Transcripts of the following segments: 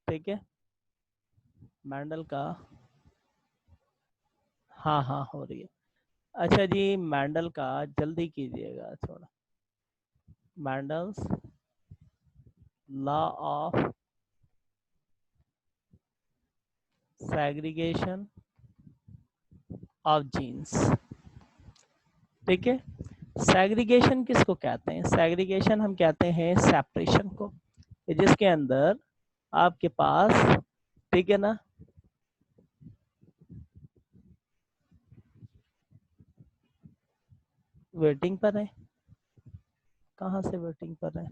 ठीक है, मैंडल का, हाँ हाँ हो रही है। अच्छा जी, मैंडल का जल्दी कीजिएगा थोड़ा। Mendel's law of segregation of genes. ठीक है, सेग्रीगेशन किसको कहते हैं? सेग्रीगेशन हम कहते हैं सेपरेशन को, जिसके अंदर आपके पास, ठीक है ना, वेटिंग पर है। कहाँ से वेटिंग पर है?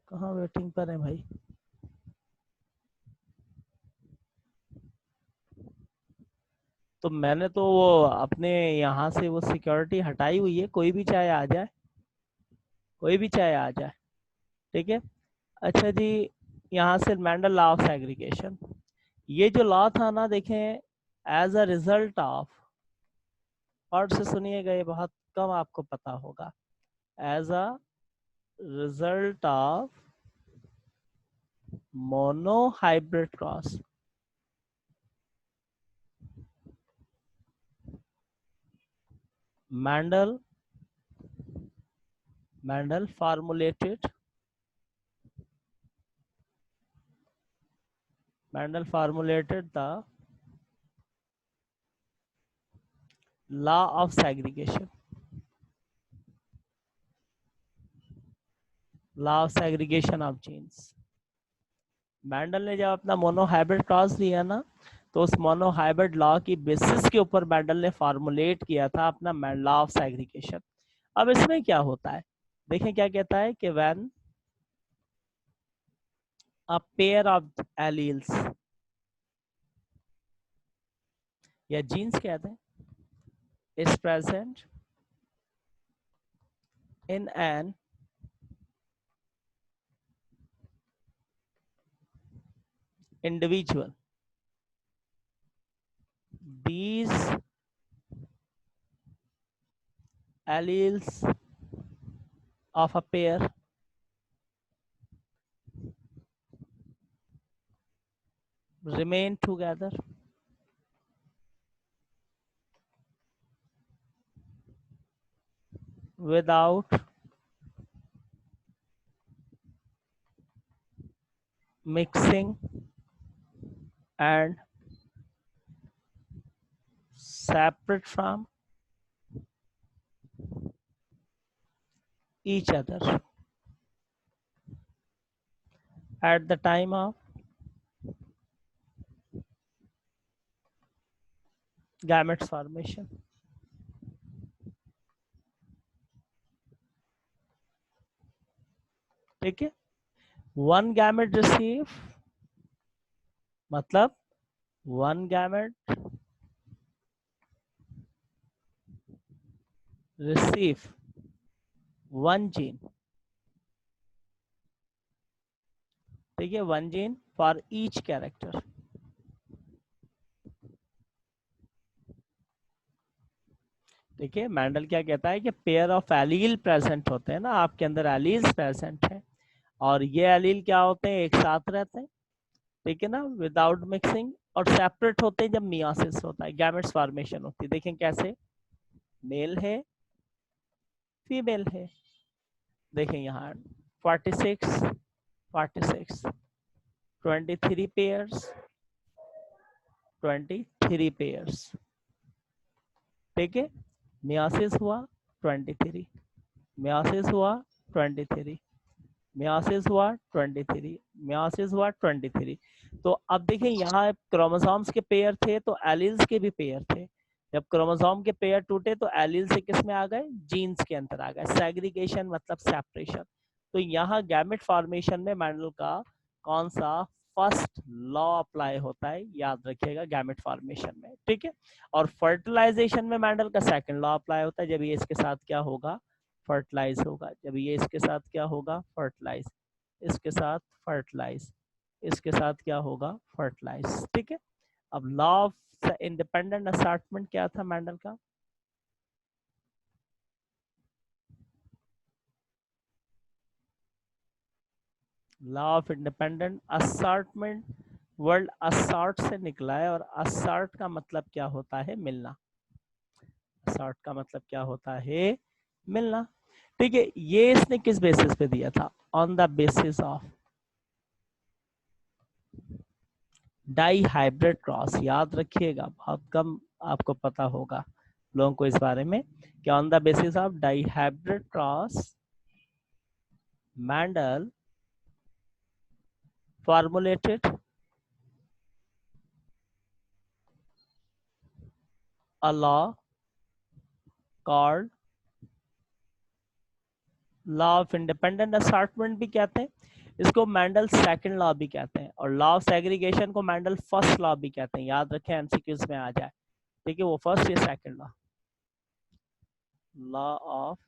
कहाँ वेटिंग पर है भाई? तो मैंने तो वो अपने यहाँ से वो सिक्योरिटी हटाई हुई है, कोई भी चाहे आ जाए, कोई भी चाहे आ जाए। ठीक है, अच्छा जी, यहाँ से मैंडल लॉ ऑफ सेग्रीगेशन, ये जो लॉ था ना, देखें, एज अ रिजल्ट ऑफ, और से सुनिएगा, ये बहुत कम आपको पता होगा। As a result of monohybrid cross, Mendel Mendel formulated Mendel formulated the law of segregation. Law of segregation of genes. Mendel ने जब अपना मोनोहाइब्रिड क्रॉस दिया ना, तो उस मोनोहाइब्रिड लॉ की बेसिस के ऊपर मैंडल ने फॉर्मुलेट किया था अपना लॉ ऑफ सेग्रीगेशन। अब इसमें क्या होता है, देखें क्या कहता है कि when a pair of alleles, या जीन्स कहते हैं, is present in an individual, these alleles of a pair remain together without mixing and separate from each other at the time of gametes formation। ठीक है, one gamete receive, मतलब one gamete receive one gene. ठीक है, one gene for each character. देखिए, Mendel क्या कहता है कि पेयर ऑफ एलील प्रेजेंट होते हैं ना, आपके अंदर एलील्स प्रेजेंट है, और ये एलील क्या होते हैं, एक साथ रहते हैं, ठीक है ना, विदाउट मिक्सिंग, और सेपरेट होते हैं जब मियोसिस होता है, गैमेट्स फॉर्मेशन होती है। देखें कैसे, मेल है, फीमेल है। देखें यहाँ 46 46, 23 पेयर्स, 23 पेयर्स। ठीक है, मियोसिस हुआ 23, मियोसिस हुआ 23, मियोसिस हुआ 23, मियोसिस हुआ 23। तो अब देखें, यहाँ क्रोमोसोम्स के पेयर थे तो एलील्स के भी पेयर थे। जब क्रोमोसोम के पेयर टूटे तो एलील से किस में आ गए, जीन्स के अंदर आ गए। सेग्रीगेशन मतलब सेपरेशन। तो यहाँ गैमेट फॉर्मेशन में मैंडल का कौन सा फर्स्ट लॉ अप्लाई होता है, याद रखिएगा, गैमेट फॉर्मेशन में। ठीक है, और फर्टिलाइजेशन में मैंडल का सेकंड लॉ अप्लाई होता है, जब ये इसके साथ क्या होगा, फर्टिलाइज होगा। जब ये इसके साथ क्या होगा, फर्टिलाइज, इसके साथ फर्टिलाइज, इसके साथ क्या होगा, फर्टिलाइज। ठीक है, अब लॉ ऑफ इंडिपेंडेंट असॉर्टमेंट क्या था मैंडल का? Law of independent assortment, word assort से निकला है, और असॉर्ट का मतलब क्या होता है? मिलना। असॉर्ट का मतलब क्या होता है? मिलना। ठीक है, ये इसने किस बेसिस पे दिया था? On the basis of dihybrid cross. याद रखिएगा, बहुत कम आपको पता होगा लोगों को इस बारे में कि on the basis of dihybrid cross Mendel formulated a law called law of independent assortment भी कहते हैं, इसको मैंडल सेकंड लॉ भी कहते हैं, और लॉ ऑफ सेग्रीगेशन को मैंडल फर्स्ट लॉ भी कहते हैं। याद रखें, एमसीक्यूज में आ जाए। ठीक है, वो फर्स्ट या second law? Law of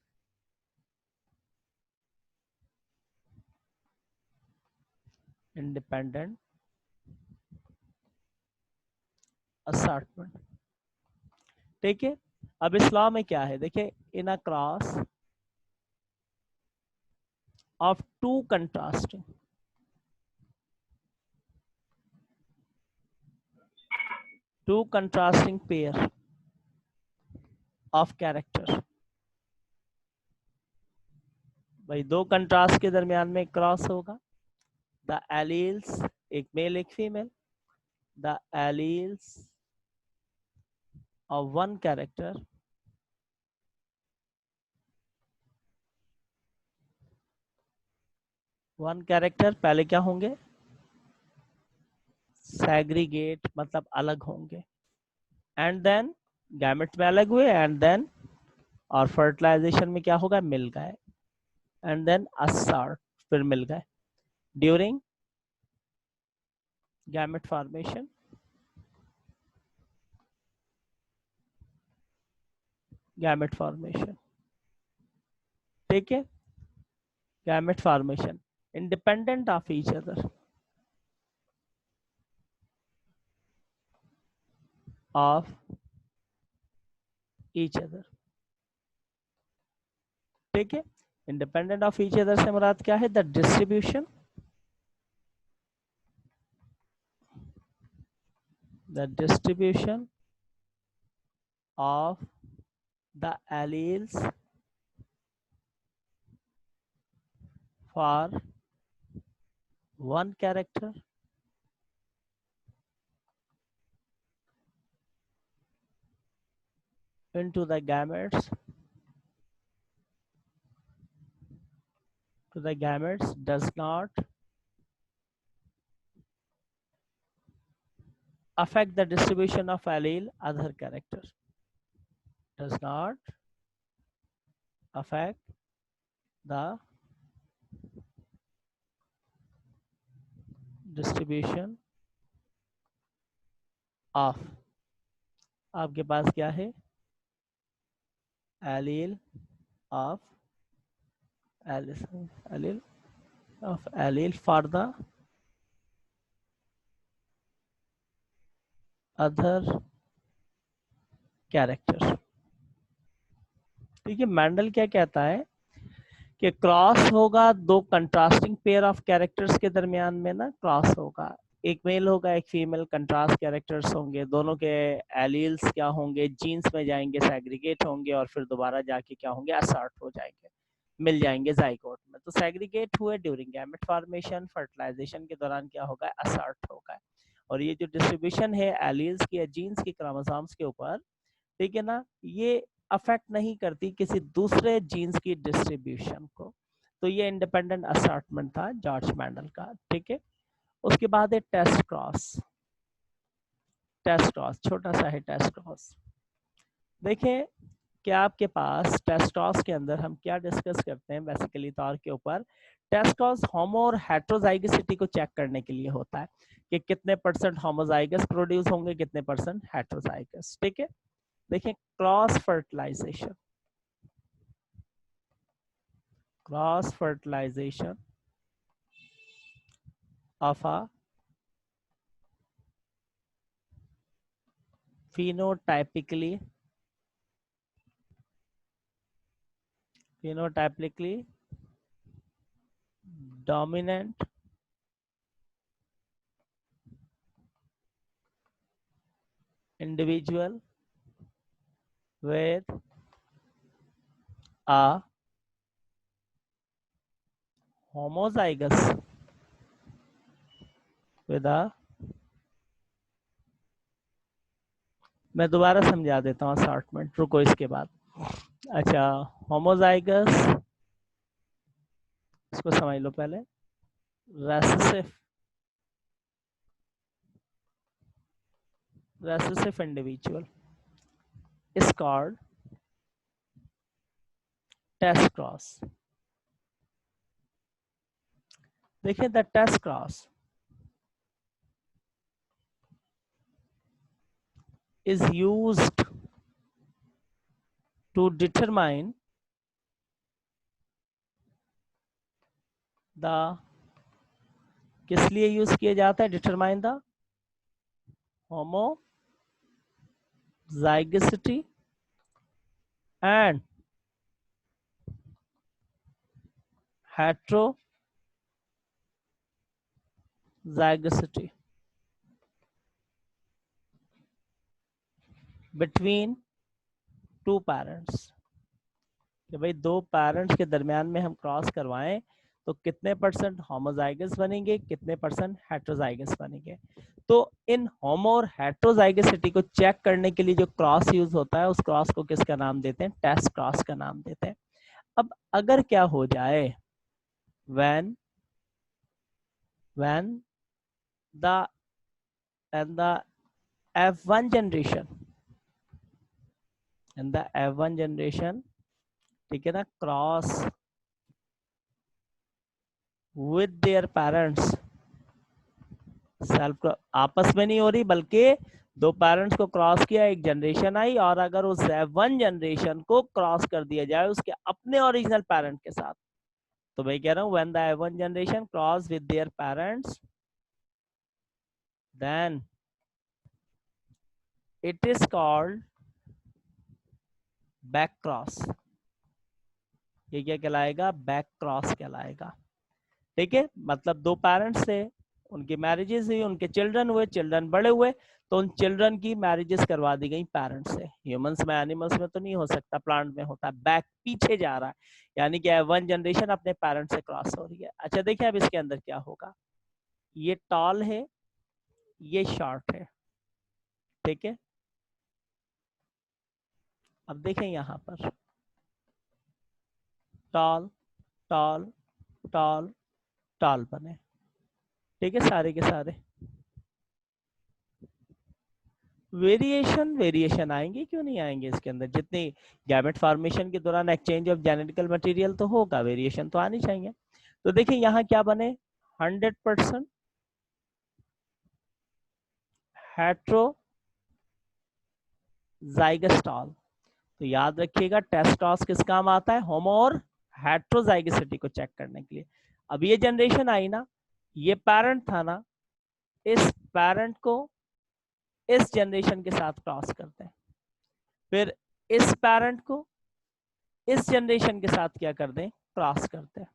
independent assortment. ठीक है, अब इस लॉ में क्या है? देखिए, in a cross of two contrasting pair of character. भाई, दो कंट्रास्ट के दरमियान में क्रॉस होगा। द एलील्स, एक मेल एक female, the alleles of one character पहले क्या होंगे? सेग्रीगेट, मतलब अलग होंगे, एंड देन गैमेट में अलग हुए, एंड देन और फर्टिलाइजेशन में क्या होगा? मिल गए, एंड देन असॉर्ट, फिर मिल गए during gamete formation. Gamete formation, ठीक है, gamete formation independent of each other, of each other. ठीक है, इंडिपेंडेंट ऑफ ईच अदर से मुराद क्या है? The distribution, the distribution of the alleles for one character into the gametes does not affect the distribution of allele other characters, does not affect the distribution of, आपके पास क्या है? allele of allele allele for the other characters। ठीक है, Mendel क्या कहता है कि cross होगा दो कंट्रास्टिंग पेयर ऑफ कैरेक्टर्स के दरमियान में ना, क्रॉस होगा, एक मेल होगा एक फीमेल, कंट्रास्ट कैरेक्टर्स होंगे, दोनों के एलील्स क्या होंगे? जीन्स में जाएंगे, सेग्रीगेट होंगे, और फिर दोबारा जाके क्या होंगे? असॉर्ट हो जाएंगे, मिल जाएंगे जाइगोट में। तो सेग्रीगेट हुए ड्यूरिंग गैमेट फॉर्मेशन, फर्टिलाइजेशन के दौरान क्या होगा? असॉर्ट होगा। और ये जो डिस्ट्रीब्यूशन है एलील्स की या जीन्स की क्रोमोसोम्स के ऊपर, ठीक है ना, ये अफेक्ट नहीं करती किसी दूसरे जीन्स की डिस्ट्रीब्यूशन को। तो ये इंडिपेंडेंट असॉर्टमेंट था जॉर्ज मैंडल का। ठीक है, उसके बाद है टेस्ट क्रॉस। टेस्ट क्रॉस छोटा सा है। टेस्ट क्रॉस देखें कि आपके पास टेस्ट क्रॉस के अंदर हम क्या डिस्कस करते हैं बेसिकली तौर के ऊपर। टेस्ट क्रॉस होमो और हेट्रोजाइगसिटी को चेक करने के लिए होता है कि कितने परसेंट होमोजाइगस प्रोड्यूस होंगे, कितने परसेंट हेट्रोजाइगस। ठीक है, देखें cross fertilization, cross fertilization of a phenotypically dominant individual with a homozygous with a, मैं दोबारा समझा देता हूँ असॉर्टमेंट, रुको इसके बाद। अच्छा, होमोजाइगस, इसको समझ लो पहले। recessive individual is called test cross। देखिए, the test cross is used to determine the, किस लिए यूज किया जाता है? Determine the homozygosity and heterozygosity between two parents। कि भाई दो पेरेंट्स के दरमियान में हम क्रॉस करवाएं तो कितने परसेंट होमोजाइगस बनेंगे, कितने परसेंट हेट्रोजाइगस बनेंगे। तो इन होमो और हेट्रोजाइगसिटी को चेक करने के लिए जो क्रॉस यूज होता है, उस क्रॉस को किसका नाम देते हैं? टेस्ट क्रॉस का नाम देते हैं। अब अगर क्या हो जाए, when the F1 generation, ठीक है ना, cross with their parents, self आपस में नहीं हो रही, बल्कि दो पेरेंट्स को क्रॉस किया, एक जनरेशन आई, और अगर उस F1 जनरेशन को क्रॉस कर दिया जाए उसके अपने ओरिजिनल पेरेंट के साथ, तो मैं कह रहा हूं when the F1 generation cross with their parents, then it is called back cross. ये क्या कहलाएगा? बैक क्रॉस कहलाएगा। ठीक है, मतलब दो पेरेंट्स थे, उनकी मैरिजेस हुई, उनके चिल्ड्रन हुए, चिल्ड्रन बड़े हुए, तो उन चिल्ड्रन की मैरिजेस करवा दी गई पेरेंट्स से। ह्यूमंस में, एनिमल्स में तो नहीं हो सकता, प्लांट में होता है। बैक पीछे जा रहा है, यानी कि वन जनरेशन अपने पेरेंट्स से क्रॉस हो रही है। अच्छा देखिए अब इसके अंदर क्या होगा। ये टॉल है, ये शॉर्ट है, ठीक है। अब देखें यहां पर टॉल टॉल टॉल टॉल बने, ठीक है, सारे के सारे। वेरिएशन आएंगे, क्यों नहीं आएंगे? इसके अंदर जितनी गैमेट फॉर्मेशन के दौरान एक्सचेंज ऑफ जेनेटिकल मटेरियल तो होगा, वेरिएशन तो आनी चाहिए। तो देखिए यहाँ क्या बने, 100% हेट्रोजाइगस टॉल। तो याद रखिएगा टेस्ट क्रॉस किस काम आता है? होमो और हेट्रोजाइगसिटी को चेक करने के लिए। अब ये जनरेशन आई ना, ये पेरेंट था ना, इस पेरेंट को इस जनरेशन के साथ क्रॉस करते हैं, फिर इस पेरेंट को इस जनरेशन के साथ क्या कर दें? क्रॉस करते हैं।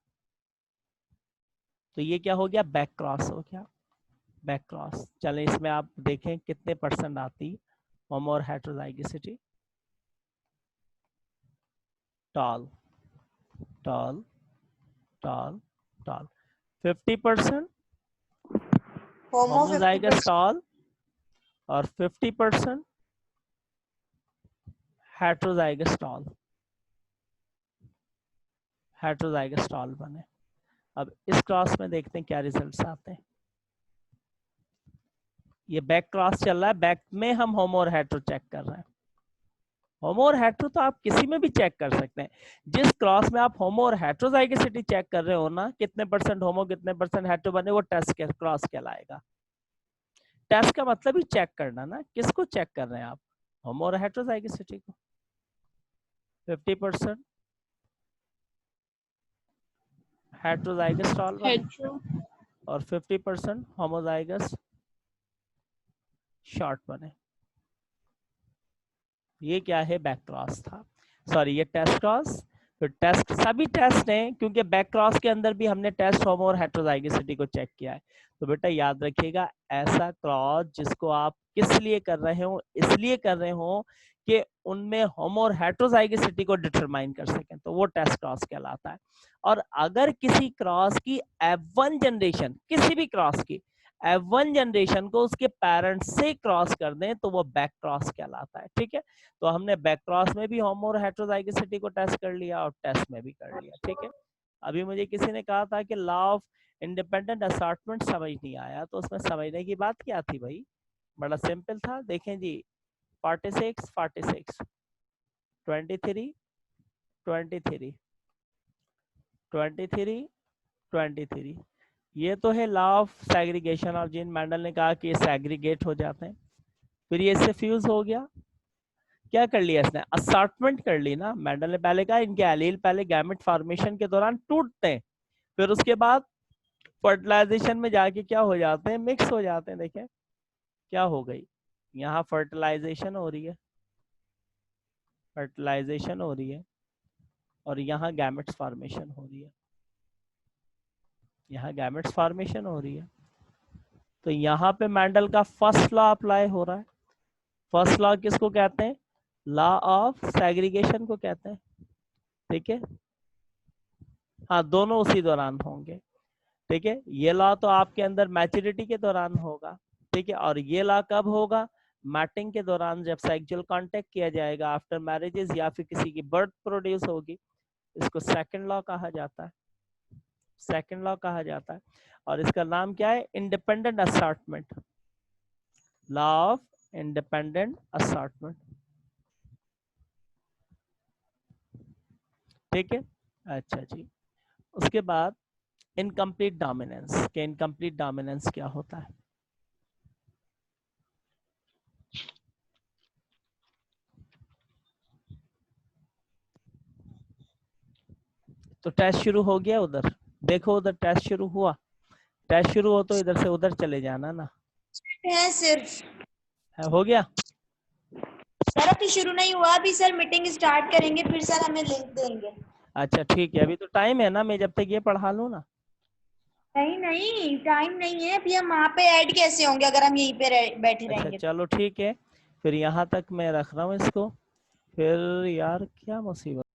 तो ये क्या हो गया? बैक क्रॉस हो गया, बैक क्रॉस। चलें इसमें आप देखें कितने परसेंट आती होमो और heterozygosity. Tall tall tall tall, 50% homozygous tall और 50% हेट्रोजाइगस टॉल, हेट्रोजाइगस टॉल बने। अब इस क्रॉस में देखते हैं क्या रिजल्ट्स आते हैं। ये बैक क्रॉस चल रहा है, बैक में हम होमो और हेट्रो चेक कर रहे हैं। होमो और हेट्रो तो आप किसी में भी चेक कर सकते हैं। जिस क्रॉस में आप होमो और हेट्रोजाइगसिटी चेक कर रहे हो ना, कितने परसेंट होमो कितने परसेंट हेट्रो बने, वो टेस्ट क्रॉस कहलाएगा। टेस्ट का मतलब ही चेक करना ना, किसको चेक कर रहे हैं आप? होमो और हेट्रोजाइगसिटी को। 50% हेट्रोजाइगस टॉल बने और 50% होमोजाइगस शॉर्ट बने। ये क्या है? बैक क्रॉस था, सॉरी ये टेस्ट क्रॉस। फिर टेस्ट, सभी टेस्ट हैं क्योंकि बैक क्रॉस के अंदर भी हमने टेस्ट होमो और हेटेरोजाइगोसिटी को चेक किया है। तो बेटा याद रखिएगा, ऐसा क्रॉस जिसको आप किस लिए कर रहे हो, इसलिए कर रहे हो कि उनमें होमो और हेटेरोजाइगोसिटी को डिटरमाइन कर सकें, तो वो टेस्ट क्रॉस कहलाता है। और अगर किसी क्रॉस की F1 जनरेशन, किसी भी क्रॉस की F1 जनरेशन को उसके पेरेंट्स से क्रॉस कर दें तो वो बैक क्रॉस कहलाता है। ठीक है, तो हमने बैक क्रॉस में भी होमो और हेटेरोजाइगोसिटी को टेस्ट कर लिया और टेस्ट में भी कर लिया। ठीक है, अभी मुझे किसी ने कहा था कि लॉ ऑफ इंडिपेंडेंट असॉर्टमेंट समझ नहीं आया, तो उसमें समझने की बात क्या थी भाई, बड़ा सिंपल था। देखें जी, 46 46 23 23 23 23, ये तो है law of segregation of gene. Mendel ने कहा कि ये सेग्रीगेट हो जाते हैं, फिर ये इससे फ्यूज हो गया, क्या कर लिया इसने, असॉर्टमेंट कर ली ना। मेंडल ने पहले कहा इनके एलील पहले गैमेट फॉर्मेशन के दौरान टूटते हैं, फिर उसके बाद फर्टिलाइजेशन में जाके क्या हो जाते हैं, मिक्स हो जाते हैं। देखें क्या हो गई, यहाँ फर्टिलाइजेशन हो रही है, फर्टिलाइजेशन हो रही है, और यहाँ गैमेट्स फॉर्मेशन हो रही है, यहाँ गैमेट्स फॉर्मेशन हो रही है। तो यहाँ पे मेंडल का फर्स्ट लॉ अप्लाई हो रहा है। फर्स्ट लॉ किसको कहते हैं, लॉ ऑफ सेग्रीगेशन को कहते हैं। ठीक है, हाँ दोनों उसी दौरान होंगे। ठीक है, ये लॉ तो आपके अंदर मैच्योरिटी के दौरान होगा। ठीक है, और ये लॉ कब होगा, मैटिंग के दौरान, जब सेक्सुअल कांटेक्ट किया जाएगा आफ्टर मैरिजेस या फिर किसी की बर्थ प्रोड्यूस होगी, इसको सेकंड लॉ कहा जाता है, सेकंड लॉ कहा जाता है। और इसका नाम क्या है, independent assortment, law of independent assortment. ठीक है, अच्छा जी, उसके बाद इनकम्प्लीट डोमिनेंस के, इनकम्प्लीट डोमिनेंस क्या होता है, तो टेस्ट शुरू हो गया उधर, देखो उधर टेस्ट शुरू हुआ, टेस्ट शुरू हो तो इधर से उधर चले जाना ना, है सिर्फ है, हो गया। सर अभी शुरू नहीं हुआ, अभी सर मीटिंग स्टार्ट करेंगे फिर सर हमें लिंक देंगे। अच्छा ठीक है, अभी तो टाइम है ना, मैं जब तक ये पढ़ा लूँ ना। नहीं नहीं टाइम नहीं है, अभी हम वहाँ पे ऐड कैसे होंगे अगर हम यहीं पे बैठे अच्छा रहेंगे। चलो ठीक है, फिर यहाँ तक मैं रख रहा हूँ इसको, फिर यार क्या मुसीबत।